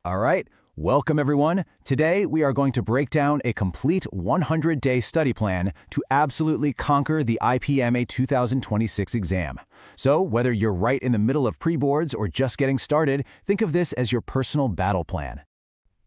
All right, welcome everyone. Today we are going to break down a complete 100-day study plan to absolutely conquer the IPMAT 2026 exam. So whether you're right in the middle of pre-boards or just getting started, think of this as your personal battle plan.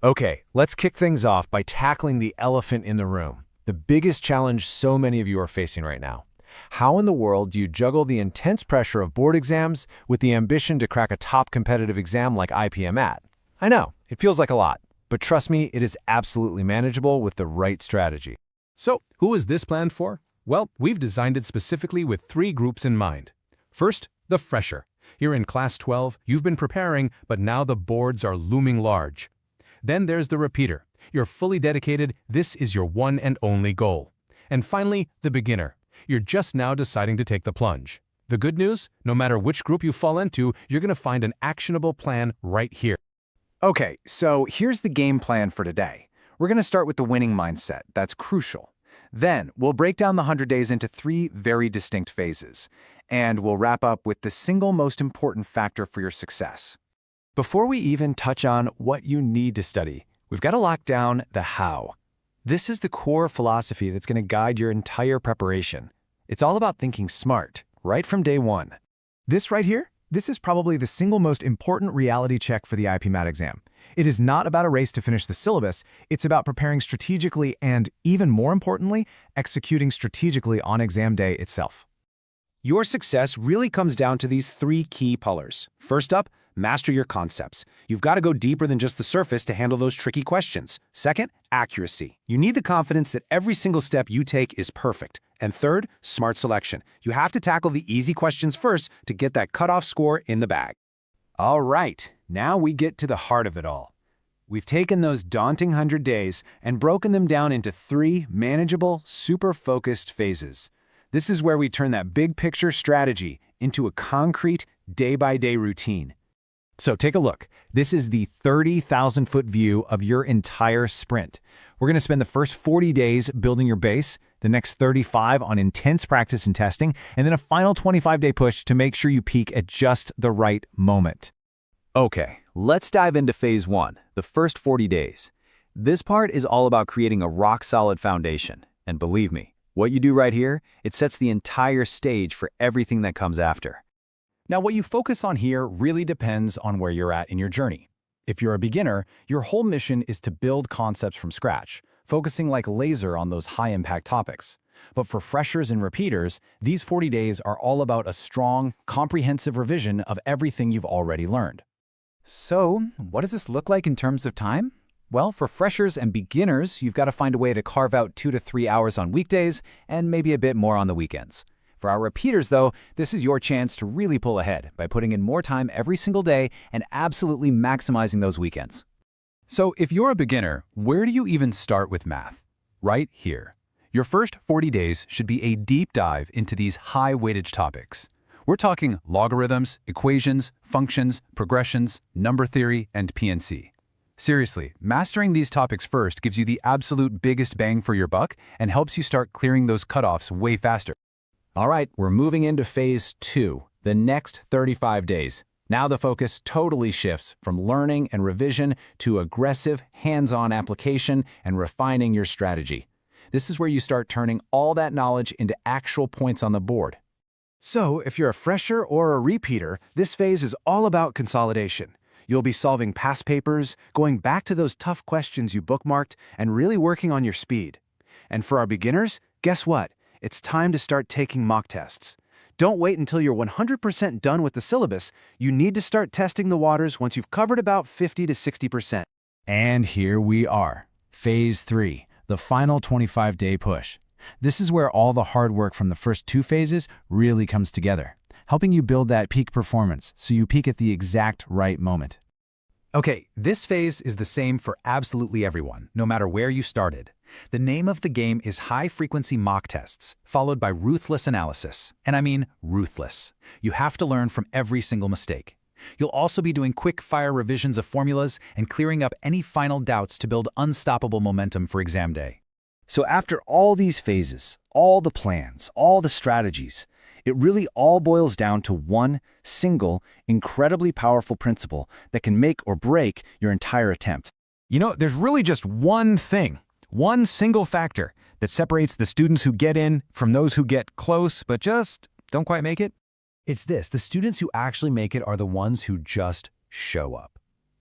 Okay, let's kick things off by tackling the elephant in the room, the biggest challenge so many of you are facing right now. How in the world do you juggle the intense pressure of board exams with the ambition to crack a top competitive exam like IPMAT? I know, it feels like a lot, but trust me, it is absolutely manageable with the right strategy. So, who is this planned for? Well, we've designed it specifically with three groups in mind. First, the fresher. You're in Class 12, you've been preparing, but now the boards are looming large. Then there's the repeater. You're fully dedicated, this is your one and only goal. And finally, the beginner. You're just now deciding to take the plunge. The good news? No matter which group you fall into, you're going to find an actionable plan right here. Okay, so here's the game plan for today. We're going to start with the winning mindset. That's crucial. Then we'll break down the 100 days into three very distinct phases. And we'll wrap up with the single most important factor for your success. Before we even touch on what you need to study, we've got to lock down the how. This is the core philosophy that's going to guide your entire preparation. It's all about thinking smart, right from day one. This right here? This is probably the single most important reality check for the IPMAT exam. It is not about a race to finish the syllabus, it's about preparing strategically and, even more importantly, executing strategically on exam day itself. Your success really comes down to these three key pillars. First up, master your concepts. You've got to go deeper than just the surface to handle those tricky questions. Second, accuracy. You need the confidence that every single step you take is perfect. And third, smart selection. You have to tackle the easy questions first to get that cutoff score in the bag. All right, now we get to the heart of it all. We've taken those daunting 100 days and broken them down into three manageable, super focused phases. This is where we turn that big picture strategy into a concrete, day-by-day routine. So take a look. This is the 30,000-foot view of your entire sprint. We're going to spend the first 40 days building your base, the next 35 on intense practice and testing, and then a final 25-day push to make sure you peak at just the right moment. Okay, let's dive into phase one, the first 40 days. This part is all about creating a rock-solid foundation. And believe me, what you do right here, it sets the entire stage for everything that comes after. Now, what you focus on here really depends on where you're at in your journey. If you're a beginner, your whole mission is to build concepts from scratch, focusing like laser on those high-impact topics. But for freshers and repeaters, these 40 days are all about a strong, comprehensive revision of everything you've already learned. So, what does this look like in terms of time? Well, for freshers and beginners, you've got to find a way to carve out 2 to 3 hours on weekdays and maybe a bit more on the weekends. For our repeaters, though, this is your chance to really pull ahead by putting in more time every single day and absolutely maximizing those weekends. So, if you're a beginner, where do you even start with math? Right here. Your first 40 days should be a deep dive into these high-weightage topics. We're talking logarithms, equations, functions, progressions, number theory, and PNC. Seriously, mastering these topics first gives you the absolute biggest bang for your buck and helps you start clearing those cutoffs way faster. All right, we're moving into phase two, the next 35 days. Now the focus totally shifts from learning and revision to aggressive, hands-on application and refining your strategy. This is where you start turning all that knowledge into actual points on the board. So, if you're a fresher or a repeater, this phase is all about consolidation. You'll be solving past papers, going back to those tough questions you bookmarked, and really working on your speed. And for our beginners, guess what? It's time to start taking mock tests. Don't wait until you're 100% done with the syllabus. You need to start testing the waters once you've covered about 50 to 60%. And here we are, phase three, the final 25-day push. This is where all the hard work from the first two phases really comes together, helping you build that peak performance so you peak at the exact right moment. Okay, this phase is the same for absolutely everyone, no matter where you started. The name of the game is high-frequency mock tests, followed by ruthless analysis. And I mean ruthless. You have to learn from every single mistake. You'll also be doing quick-fire revisions of formulas and clearing up any final doubts to build unstoppable momentum for exam day. So after all these phases, all the plans, all the strategies, It really all boils down to one single, incredibly powerful principle that can make or break your entire attempt. You know, there's really just one thing, one single factor that separates the students who get in from those who get close but just don't quite make it. It's this: the students who actually make it are the ones who just show up.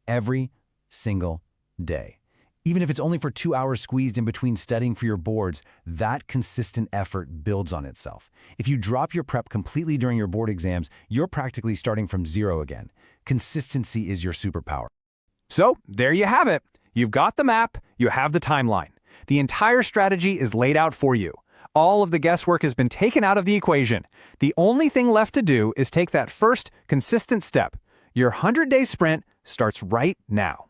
Every single day. Even if it's only for 2 hours squeezed in between studying for your boards, that consistent effort builds on itself. If you drop your prep completely during your board exams, you're practically starting from zero again. Consistency is your superpower. So, there you have it. You've got the map, you have the timeline. The entire strategy is laid out for you. All of the guesswork has been taken out of the equation. The only thing left to do is take that first, consistent step. Your 100-day sprint starts right now.